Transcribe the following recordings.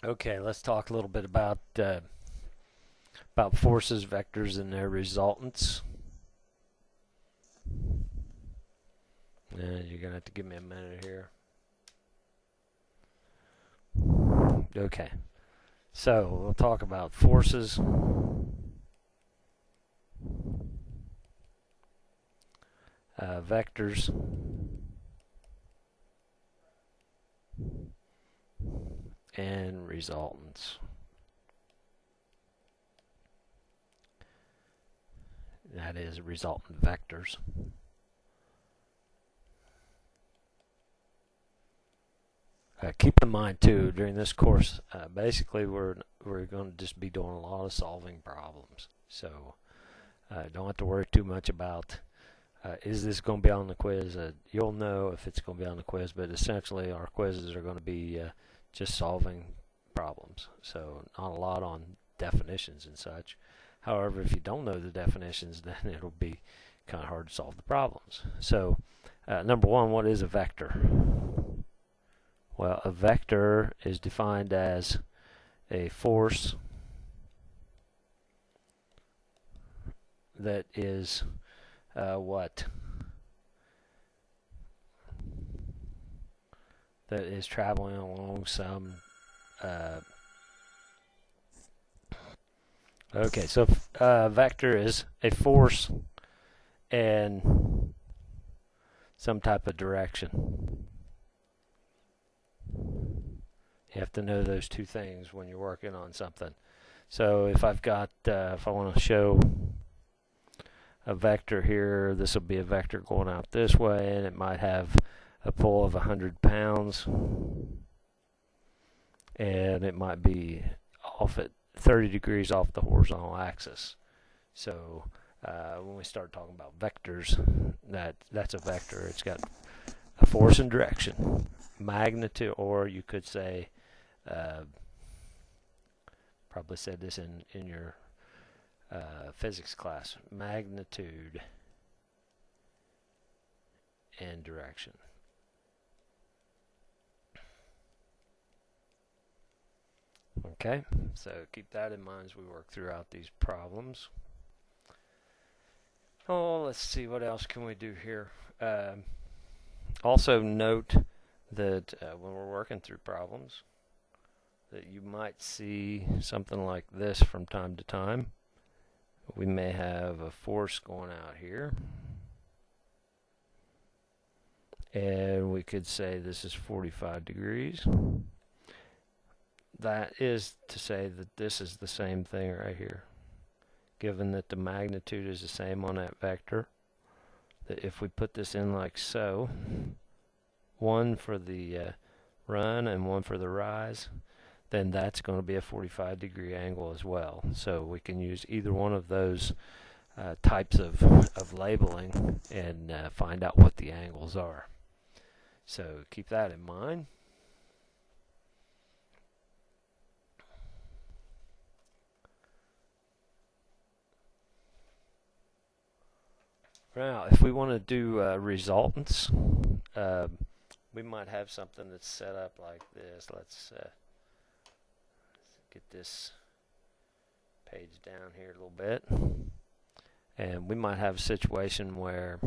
Okay, let's talk a little bit about forces, vectors, and their resultants. And you're gonna have to give me a minute here. Okay, so we'll talk about forces, vectors, and resultants. That is resultant vectors. Keep in mind too, during this course, basically we're going to just be doing a lot of solving problems. So don't have to worry too much about is this going to be on the quiz. You'll know if it's going to be on the quiz, but essentially our quizzes are going to be just solving problems. So not a lot on definitions and such. However, if you don't know the definitions, then it'll be kind of hard to solve the problems. So number one, what is a vector? Well, a vector is defined as a force that is what? That is traveling along some okay, so vector is a force and some type of direction. You have to know those two things when you're working on something. So if I've got, if I want to show a vector here, this will be a vector going out this way, and it might have a pull of 100 pounds, and it might be off at 30 degrees off the horizontal axis. So when we start talking about vectors, that's a vector. It's got a force and direction, magnitude, or you could say, probably said this in your physics class, magnitude and direction. Okay, so keep that in mind as we work throughout these problems. Oh, let's see, what else can we do here? Also note that when we're working through problems, that you might see something like this from time to time. We may have a force going out here, and we could say this is 45 degrees. That is to say that this is the same thing right here, given that the magnitude is the same on that vector. That if we put this in like so, one for the run and one for the rise, then that's going to be a 45 degree angle as well. So we can use either one of those types of labeling and find out what the angles are. So keep that in mind. Now, if we want to do resultants, we might have something that's set up like this. Let's get this page down here a little bit. And we might have a situation where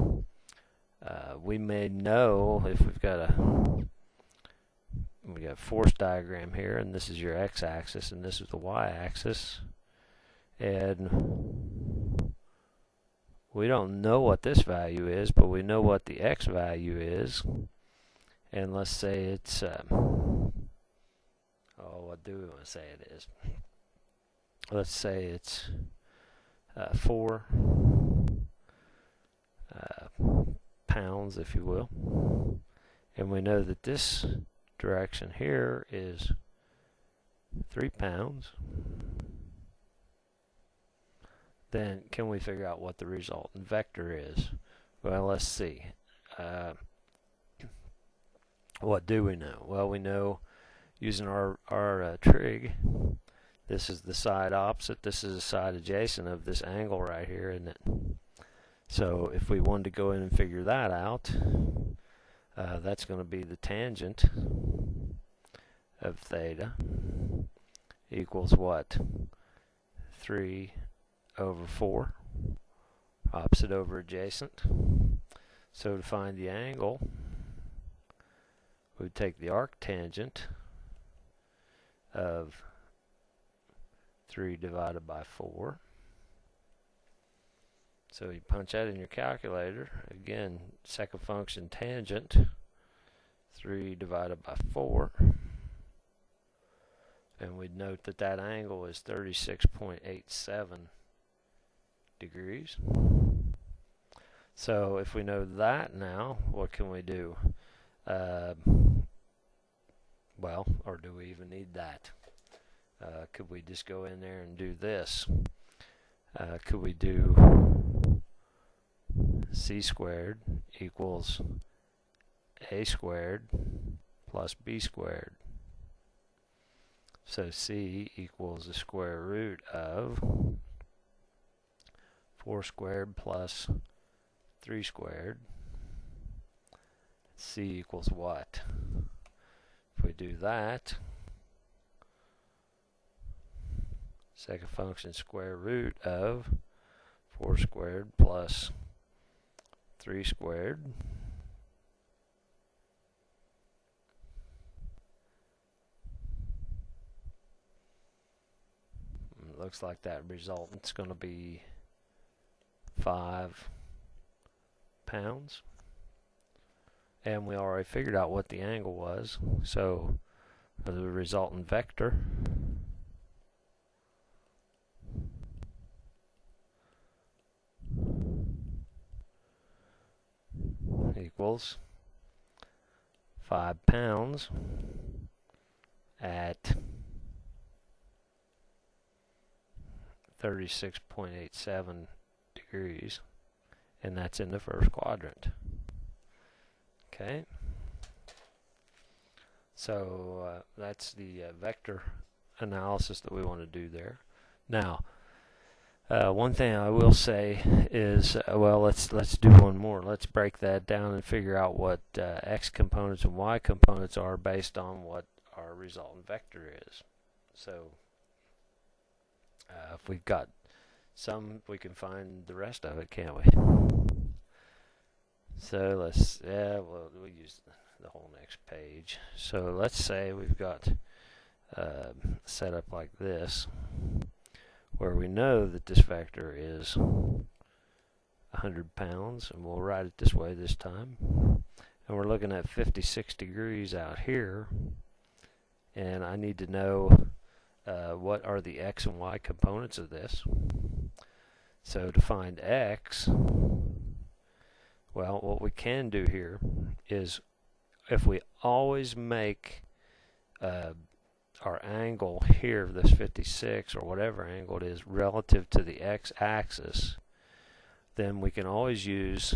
we may know if we got a force diagram here, and this is your x-axis and this is the y-axis, and we don't know what this value is, but we know what the x value is. And let's say it's what do we want to say it is? Let's say it's 4 pounds, if you will, and we know that this direction here is 3 pounds. Then can we figure out what the resultant vector is? Well, let's see. What do we know? Well, we know using our trig, this is the side opposite, this is the side adjacent of this angle right here, isn't it? So if we wanted to go in and figure that out, that's going to be the tangent of theta, equals what? 3 over 4. Opposite over adjacent. So to find the angle, we would take the arctangent of 3 divided by 4. So you punch that in your calculator. Again, second function tangent, 3 divided by 4. And we'd note that that angle is 36.87 degrees. So if we know that now, what can we do? Well, or do we even need that? Could we just go in there and do this? Could we do c squared equals a squared plus b squared? So c equals the square root of 4 squared plus 3 squared. C equals what? If we do that, second function square root of 4 squared plus 3 squared. It looks like that resultant's going to be 5 pounds. And we already figured out what the angle was. So for the resultant vector, equals 5 pounds at 36.87 degrees, and that's in the first quadrant. Okay, so that's the vector analysis that we want to do there. Now, one thing I will say is, well, let's do one more. Let's break that down and figure out what x components and y components are based on what our resultant vector is. So if we've got some, we can find the rest of it, can't we? So let's, we'll use the whole next page. So let's say we've got set up like this, where we know that this vector is 100 pounds, and we'll write it this way this time. And we're looking at 56 degrees out here, and I need to know what are the x and y components of this. So to find x, well, what we can do here is, if we always make our angle here, this 56 or whatever angle it is, relative to the x-axis, then we can always use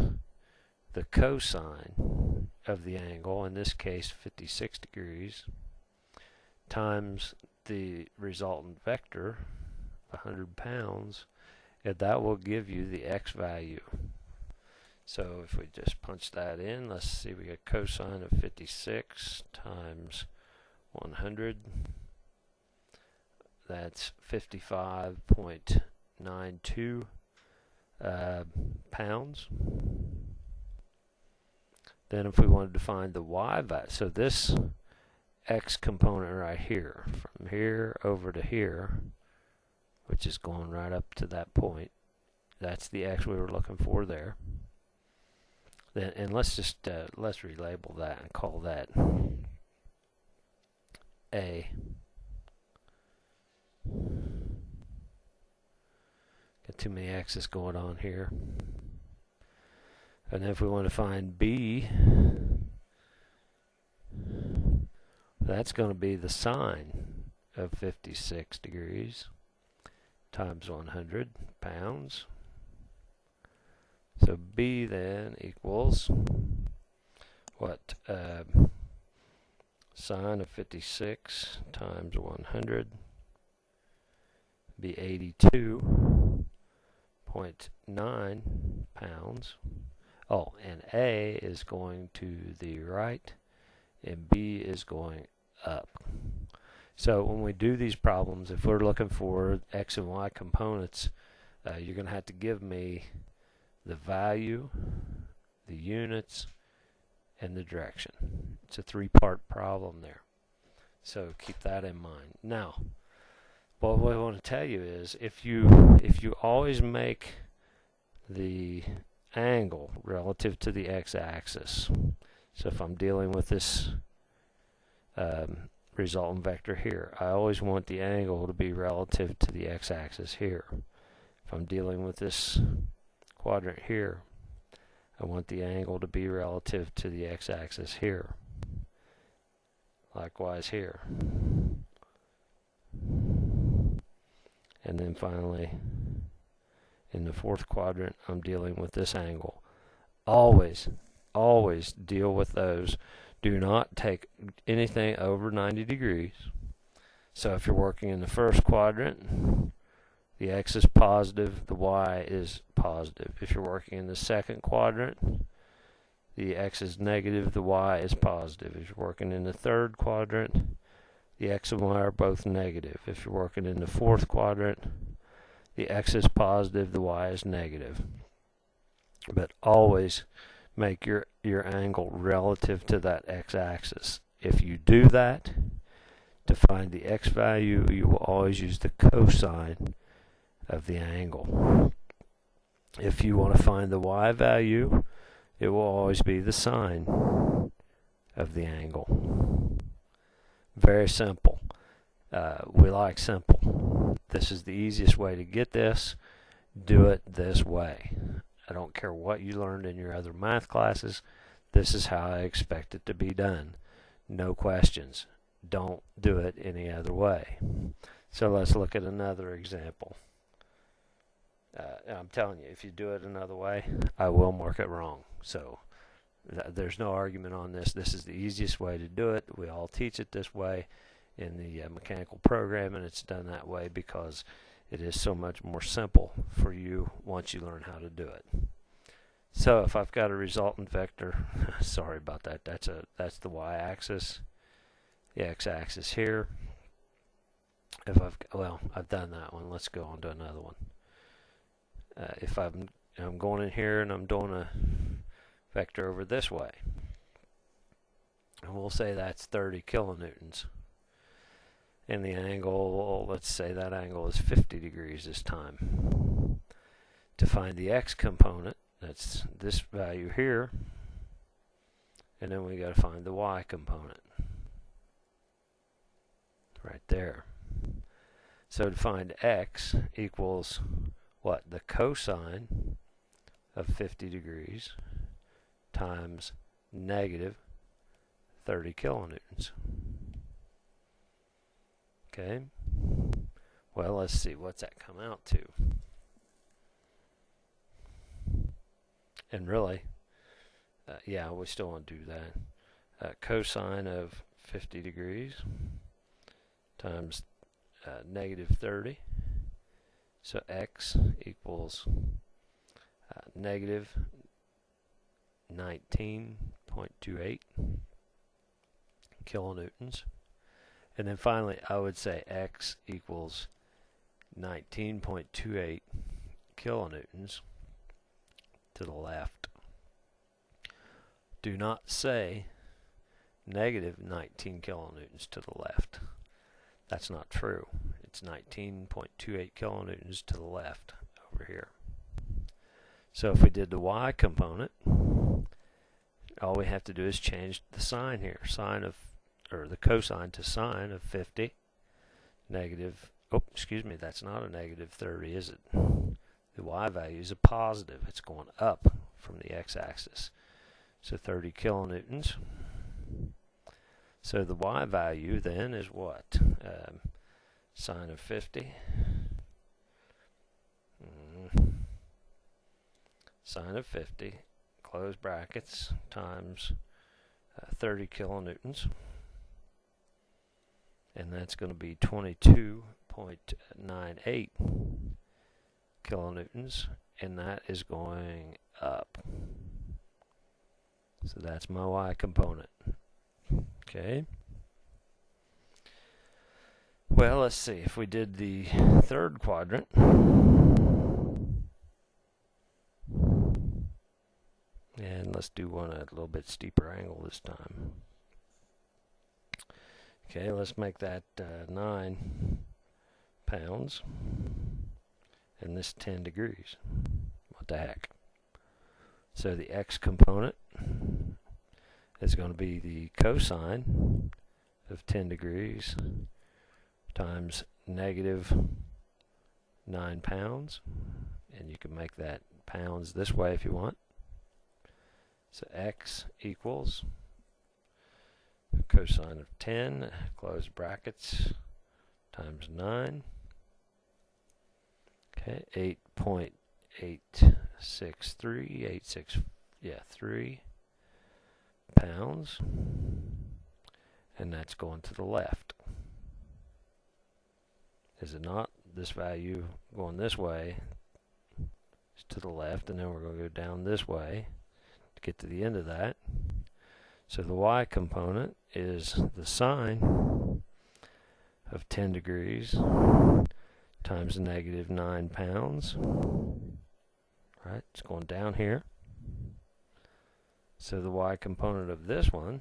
the cosine of the angle, in this case 56 degrees, times the resultant vector, 100 pounds, and that will give you the x value. So if we just punch that in, let's see, we get cosine of 56 times 100. That's 55.92 pounds. Then if we wanted to find the y value, so this x component right here, from here over to here, which is going right up to that point, that's the x we were looking for there. Then, and let's just let's relabel that and call that A. Got too many x's going on here. And then if we want to find B, that's going to be the sine of 56 degrees times 100 pounds. So B then equals what? Sine of 56 times 100 be 82.9 pounds. Oh, and A is going to the right and B is going up. So when we do these problems, if we're looking for x and y components, you're going to have to give me the value, the units, and the direction. It's a three-part problem there. So keep that in mind. Now, what I want to tell you is if you always make the angle relative to the x-axis, so if I'm dealing with this resultant vector here, I always want the angle to be relative to the x-axis here. If I'm dealing with this quadrant here, I want the angle to be relative to the x-axis here. Likewise here. And then finally, in the fourth quadrant, I'm dealing with this angle. Always deal with those. Do not take anything over 90 degrees. So if you're working in the first quadrant, the x is positive, the y is positive. If you're working in the second quadrant, the x is negative, the y is positive. If you're working in the third quadrant, the x and y are both negative. If you're working in the fourth quadrant, the x is positive, the y is negative. But always make your angle relative to that x-axis. If you do that, to find the x value, you will always use the cosine of the angle. If you want to find the y value, it will always be the sine of the angle. Very simple. We like simple. This is the easiest way to get this. Do it this way. I don't care what you learned in your other math classes. This is how I expect it to be done. No questions. Don't do it any other way. So let's look at another example. And I'm telling you, if you do it another way, I will mark it wrong. So there's no argument on this. This is the easiest way to do it. We all teach it this way in the mechanical program, and it's done that way because it is so much more simple for you once you learn how to do it. So if I've got a resultant vector, sorry about that, that's the y-axis, the x-axis here. If I've done that one. Let's go on to another one. If I'm going in here and I'm doing a vector over this way, and we'll say that's 30 kilonewtons. And the angle, well, let's say that angle is 50 degrees this time. To find the x component, that's this value here, and then we got to find the y component right there. So to find x equals what? The cosine of 50 degrees times negative 30 kilonewtons. Okay, well, let's see, what's that come out to? And really, yeah, we still want to do that. Cosine of 50 degrees times negative 30. So x equals negative 19.28 kilonewtons. And then finally, I would say x equals 19.28 kilonewtons to the left. Do not say negative 19 kilonewtons to the left. That's not true. It's 19.28 kilonewtons to the left over here. So if we did the y component, all we have to do is change the sign here. Or the cosine to sine of 50 negative, oh, excuse me, that's not a negative 30, is it? The y value is a positive. It's going up from the x-axis. So 30 kilonewtons. So the y value then is what? Sine of 50. Sine of 50, close brackets, times 30 kilonewtons. And that's going to be 22.98 kilonewtons, and that is going up. So that's my y component. Okay. Well, let's see if we did the third quadrant. And let's do one at a little bit steeper angle this time. Okay, let's make that 9 pounds. And this 10 degrees. What the heck? So the x component is going to be the cosine of 10 degrees times negative 9 pounds. And you can make that pounds this way if you want. So x equals cosine of 10, close brackets, times 9. Okay, 3 pounds, and that's going to the left. Is it not? This value going this way is to the left, and then we're going to go down this way to get to the end of that. So the y component is the sine of 10 degrees times negative 9 pounds. Right, it's going down here. So the y component of this one,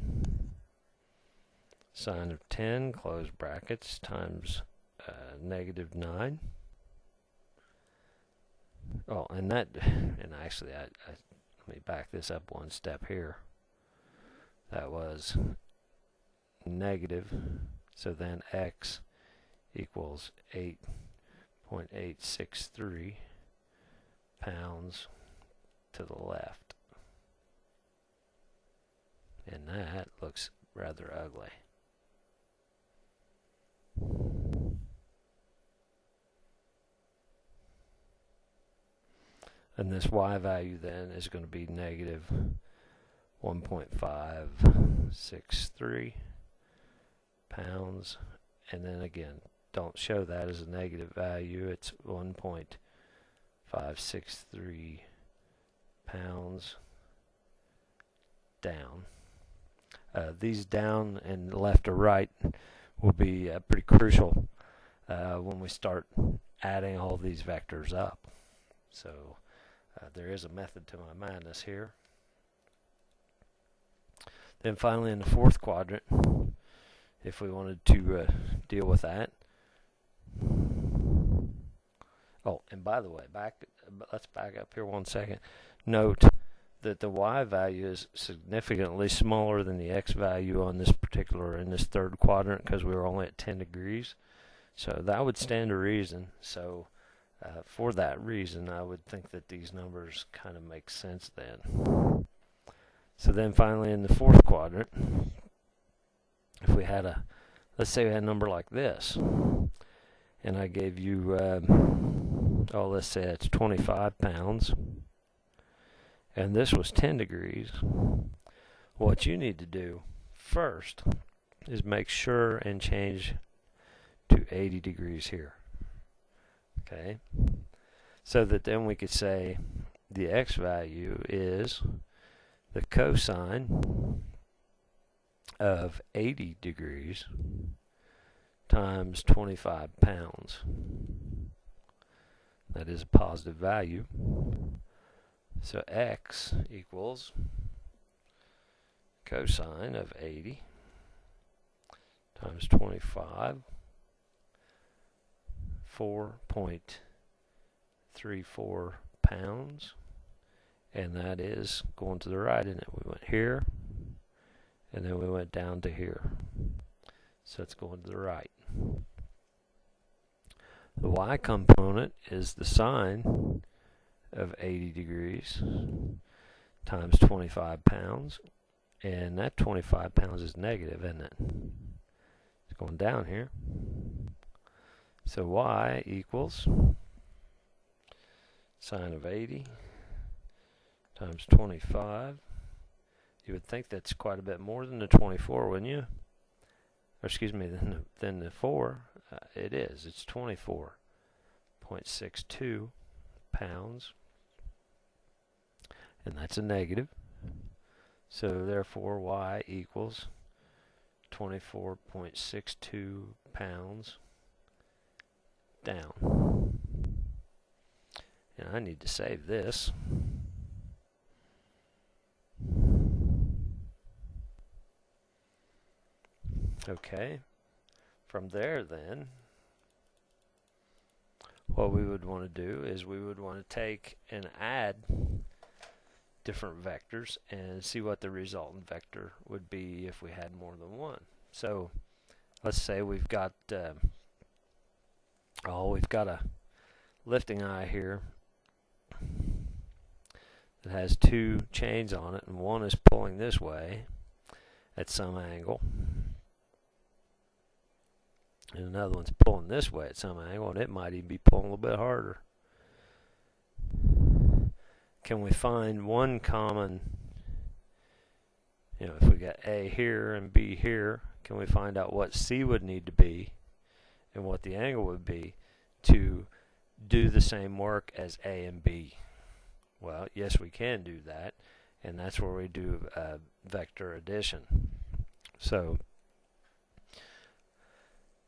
sine of 10, close brackets, times negative 9. Oh, and actually, let me back this up one step here. That was negative, so then x equals 8.863 pounds to the left. And that looks rather ugly. And this y value then is going to be negative 1.563 pounds. And then don't show that as a negative value. It's 1.563 pounds down. These down and left or right will be pretty crucial when we start adding all these vectors up. So there is a method to my madness here. Then finally in the fourth quadrant, if we wanted to deal with that. Oh, and by the way, let's back up here one second. Note that the y value is significantly smaller than the x value on this in this third quadrant because we were only at 10 degrees. So that would stand to reason. So for that reason, I would think that these numbers kind of make sense then. So then finally in the fourth quadrant, if we had let's say we had a number like this, and I gave you, let's say it's 25 pounds, and this was 10 degrees, what you need to do first is make sure and change to 80 degrees here. Okay? So that then we could say the x value is the cosine of 80 degrees times 25 pounds. That is a positive value. So x equals cosine of 80 times 25, 4.34 pounds. And that is going to the right, and we went here, and then we went down to here. So it's going to the right. The y component is the sine of 80 degrees times 25 pounds. And that 25 pounds is negative, isn't it? It's going down here. So y equals sine of 80 times 25. You would think that's quite a bit more than the 24, wouldn't you? Or excuse me, than the 4. It is. It's 24.62 pounds. And that's a negative. So therefore y equals 24.62 pounds down. And I need to save this. Okay. From there then, what we would want to do is we would want to take and add different vectors and see what the resultant vector would be if we had more than one. So let's say we've got we've got a lifting eye here that has two chains on it, and one is pulling this way at some angle, and another one's pulling this way at some angle, and it might even be pulling a little bit harder. Can we find one common, if we got A here and B here, can we find out what C would need to be and what the angle would be to do the same work as A and B? Well, yes, we can do that, and that's where we do vector addition. So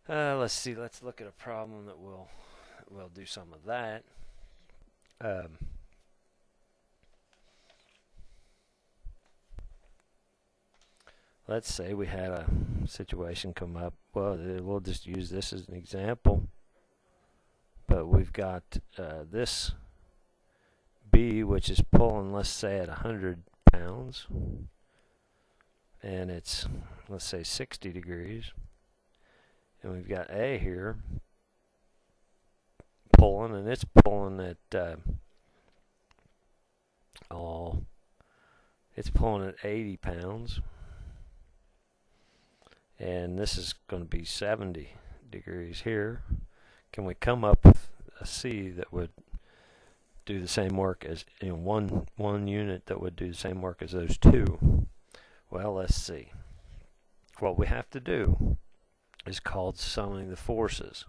let's see. Let's look at a problem that will do some of that. Let's say we had a situation come up. Well, we'll just use this as an example. But we've got this B, which is pulling, let's say, at 100 pounds. And it's, let's say, 60 degrees. And we've got A here pulling, and it's pulling at it's pulling at 80 pounds. And this is going to be 70 degrees here. Can we come up with a C that would do the same work as one unit that would do the same work as those two? Well, let's see. What we have to do is called summing the forces.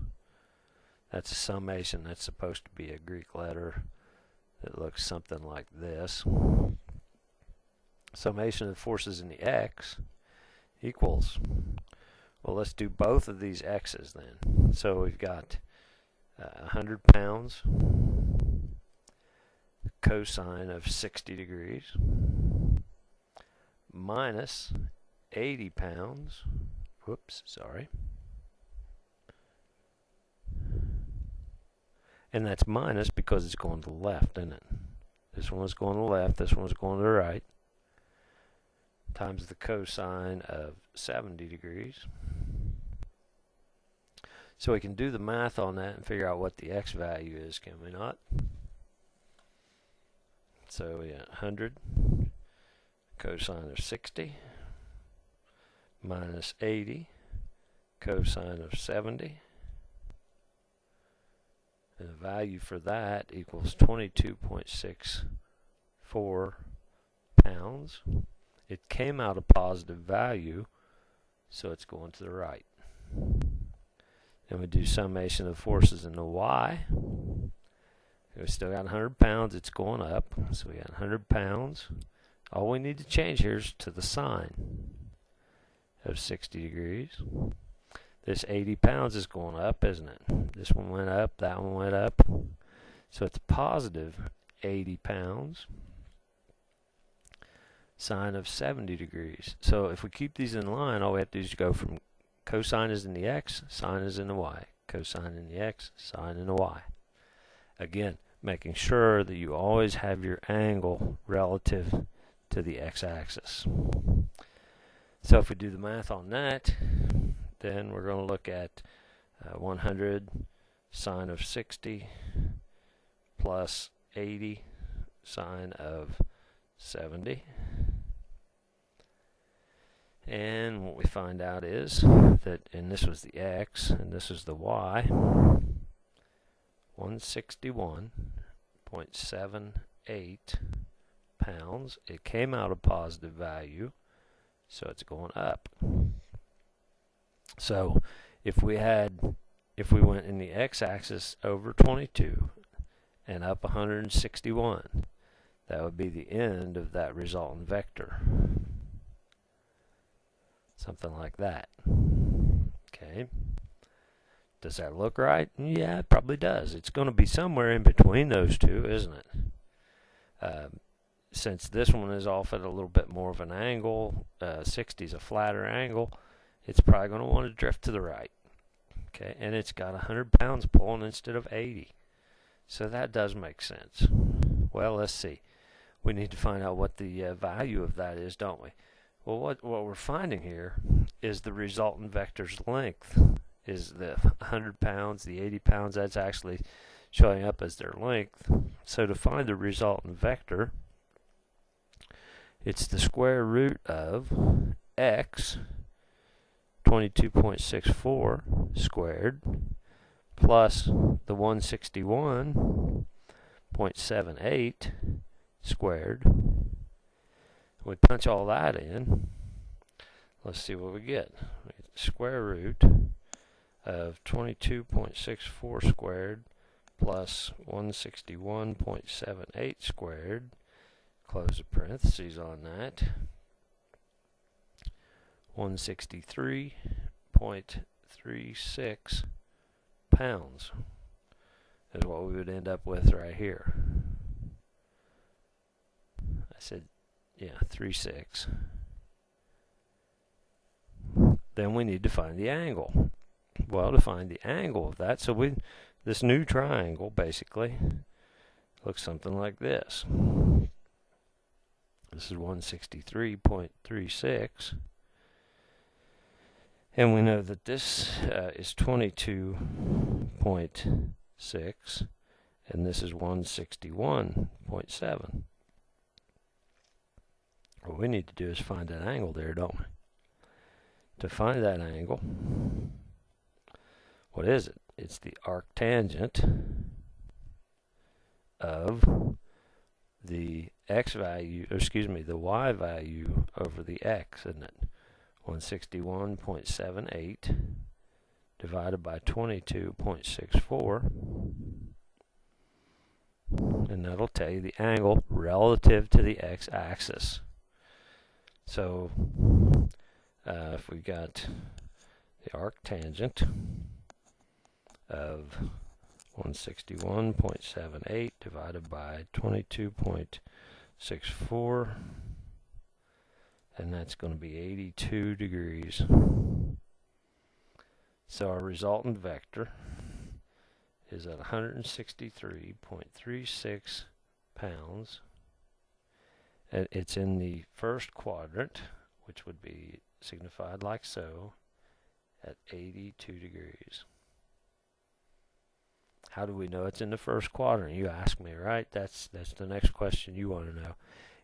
That's a summation. That's supposed to be a Greek letter that looks something like this. Summation of the forces in the X equals, well, let's do both of these X's then. So we've got 100 pounds cosine of 60 degrees minus 80 pounds, whoops, sorry, and that's minus because it's going to the left, isn't it? This one's going to the left, this one's going to the right, times the cosine of 70 degrees. So we can do the math on that and figure out what the X value is, can we not? So we got 100 cosine of 60 minus 80 cosine of 70. And the value for that equals 22.64 pounds. It came out a positive value, so it's going to the right. Then we do summation of forces in the Y. We still got 100 pounds, it's going up. So we got 100 pounds. All we need to change here is to the sine of 60 degrees. This 80 pounds is going up, isn't it? This one went up, that one went up. So it's positive 80 pounds. Sine of 70 degrees. So if we keep these in line, all we have to do is go from cosine is in the X, sine is in the Y. Cosine in the X, sine in the Y. Again, making sure that you always have your angle relative to the x-axis. So if we do the math on that, then we're going to look at 100 sine of 60 plus 80 sine of 70. And what we find out is that, and this was the X, and this is the Y, 161.78 pounds. It came out a positive value, so it's going up. So if we went in the x-axis over 22 and up 161, that would be the end of that resultant vector. Something like that. Okay. Does that look right? Yeah, it probably does. It's going to be somewhere in between those two, isn't it? Since this one is off at a little bit more of an angle, 60 is a flatter angle, it's probably going to want to drift to the right. Okay, and it's got 100 pounds pulling instead of 80. So that does make sense. Well, let's see. We need to find out what the value of that is, don't we? Well, what we're finding here is the resultant vector's length is the 100 pounds, the 80 pounds, that's actually showing up as their length. So to find the resultant vector, it's the square root of x, 22.64 squared, plus the 161.78 squared. We punch all that in. Let's see what we get. Square root of 22.64 squared plus 161.78 squared. Close the parentheses on that. 163.36 pounds is what we would end up with right here. I said, yeah, 36. Then we need to find the angle. Well, to find the angle of that, so this new triangle basically looks something like this. This is 163.36. And we know that this is 22.6, and this is 161.7. What we need to do is find that angle there, don't we? To find that angle, what is it? It's the arctangent of the x value, or excuse me, the y value over the x, isn't it? 161.78 divided by 22.64, and that'll tell you the angle relative to the x-axis. So if we got the arctangent of 161.78 divided by 22.64, and that's going to be 82 degrees. So our resultant vector is at 163.36 pounds. And it's in the first quadrant, which would be signified like so, at 82 degrees. How do we know it's in the first quadrant? You ask me, right? That's the next question you want to know.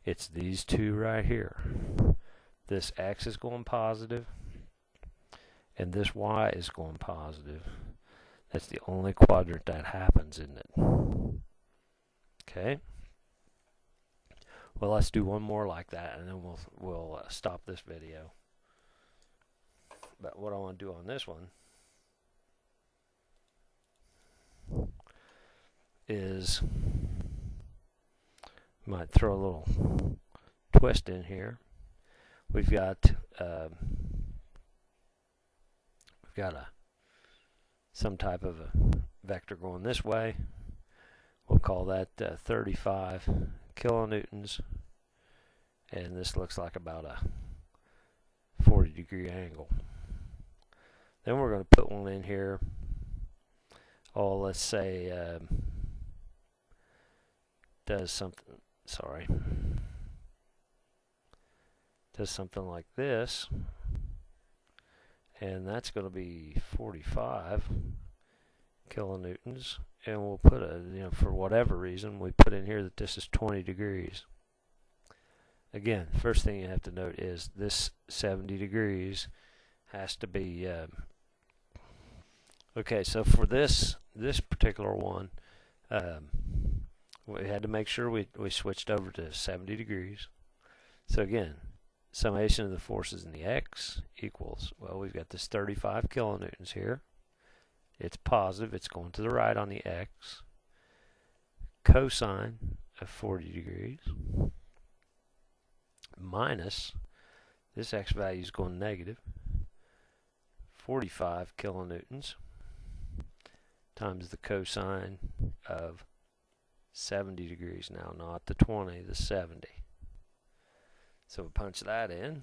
It's these two right here. This x is going positive, and this y is going positive. That's the only quadrant that happens, isn't it? Okay. Well, let's do one more like that, and then we'll stop this video. But what I want to do on this one is might throw a little twist in here. We've got some type of a vector going this way. We'll call that 35 kilonewtons, and this looks like about a 40-degree angle. Then we're going to put one in here. Oh, let's say does something like this, and that's going to be 45 kilonewtons, and we'll put for whatever reason we put in here that this is 20 degrees. Again, first thing you have to note is this 70 degrees has to be okay. So for this particular one, we had to make sure we switched over to 70 degrees. So again, summation of the forces in the x equals, well, we've got this 35 kilonewtons here. It's positive, it's going to the right on the x. Cosine of 40 degrees minus, this x value is going negative, 45 kilonewtons times the cosine of 70 degrees now, not the 20, the 70. So we punch that in.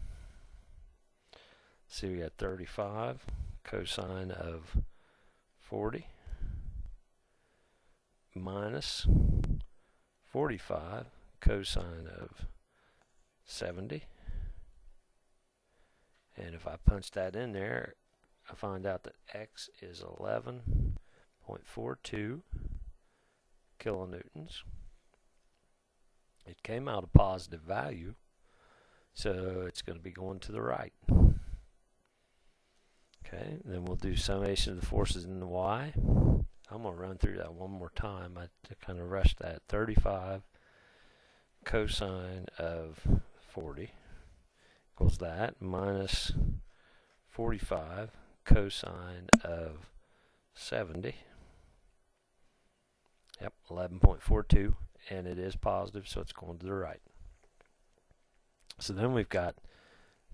See, we got 35 cosine of 40 minus 45 cosine of 70. And if I punch that in there, I find out that x is 11.42 kilonewtons. It came out a positive value, so it's going to be going to the right. Okay, then we'll do summation of the forces in the y. I'm going to run through that one more time. I kind of rushed that. 35 cosine of 40 equals that minus 45 cosine of 70. Yep, 11.42, and it is positive, so it's going to the right. So then we've got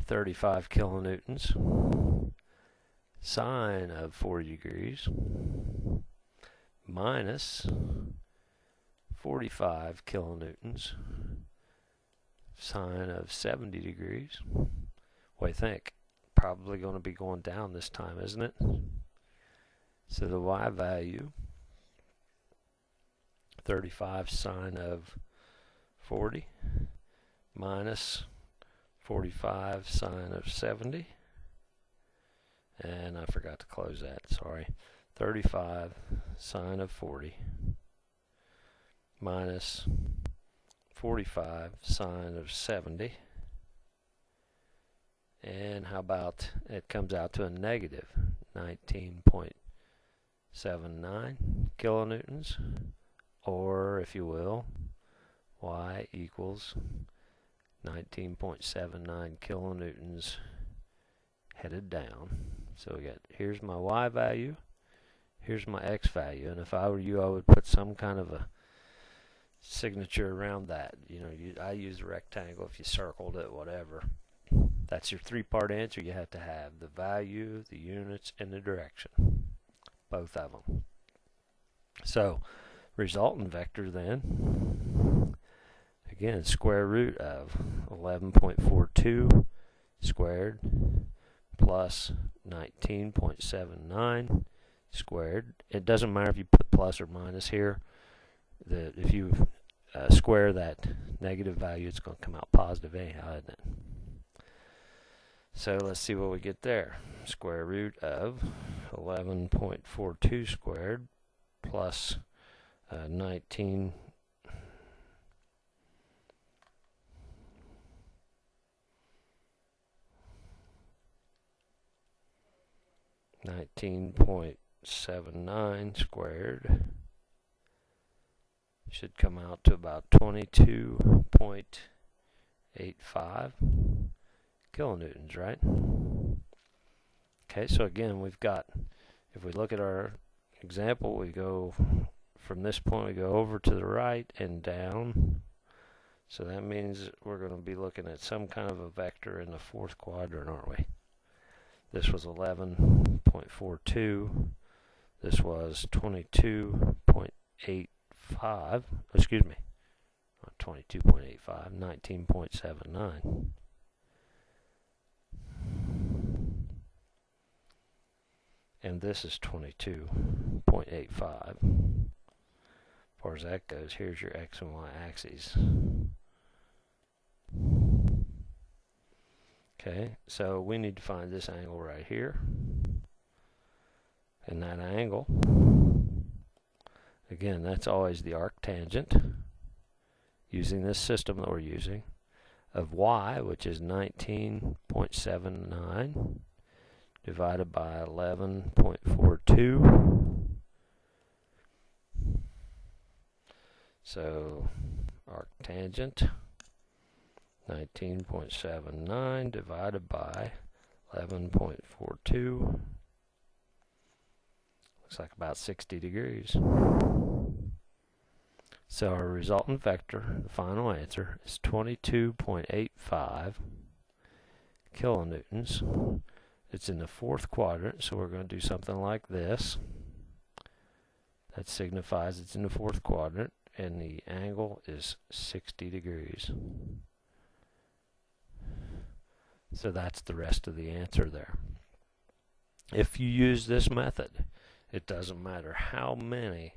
35 kilonewtons sine of 40 degrees minus 45 kilonewtons sine of 70 degrees. What do you think? Probably going to be going down this time, isn't it? So the y value, 35 sine of 40 minus 45 sine of 70. And I forgot to close that, sorry. 35 sine of 40 minus 45 sine of 70. And how about it comes out to a negative 19.79 kilonewtons, or if you will, y equals 19.79 kilonewtons headed down. So we got, here's my y value, here's my x value, and if I were you, I would put some kind of a signature around that. You know, I use a rectangle. If you circled it, whatever. That's your three-part answer. You have to have the value, the units, and the direction. Both of them. So, resultant vector then, again, square root of 11.42 squared plus 19.79 squared. It doesn't matter if you put plus or minus here. If you square that negative value, it's going to come out positive anyhow, isn't it? So let's see what we get there. Square root of 11.42 squared plus 19.79 squared should come out to about 22.85 kilonewtons, right? Okay, so again, we've got, if we look at our example, we go from this point, we go over to the right and down. So that means we're going to be looking at some kind of a vector in the fourth quadrant, aren't we? This was 11.42. This was 22.85. Excuse me, not 22.85, 19.79. And this is 22.85. As far as that goes, here's your x and y axes. Okay, so we need to find this angle right here. And that angle, again, that's always the arctangent, using this system that we're using, of y, which is 19.79 divided by 11.42. So arctangent 19.79 divided by 11.42 looks like about 60 degrees. So our resultant vector, the final answer, is 22.85 kilonewtons. It's in the fourth quadrant, so we're going to do something like this. That signifies it's in the fourth quadrant, and the angle is 60 degrees. So that's the rest of the answer there. If you use this method, it doesn't matter how many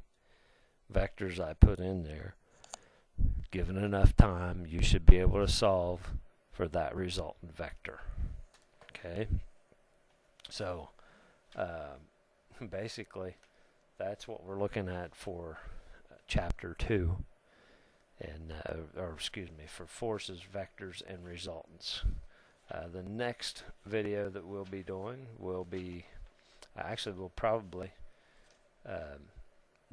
vectors I put in there. Given enough time, you should be able to solve for that resultant vector. Okay? So, basically, that's what we're looking at for chapter 2, and or excuse me, for forces, vectors, and resultants. The next video that we'll be doing will be, actually we'll probably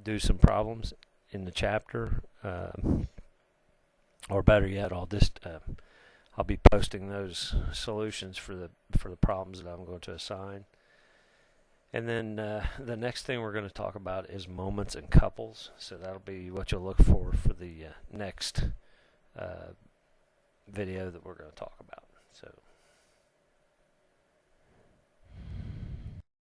do some problems in the chapter, or better yet, I'll be posting those solutions for the problems that I'm going to assign. And then the next thing we're going to talk about is moments and couples. So that'll be what you'll look for the next video that we're going to talk about. So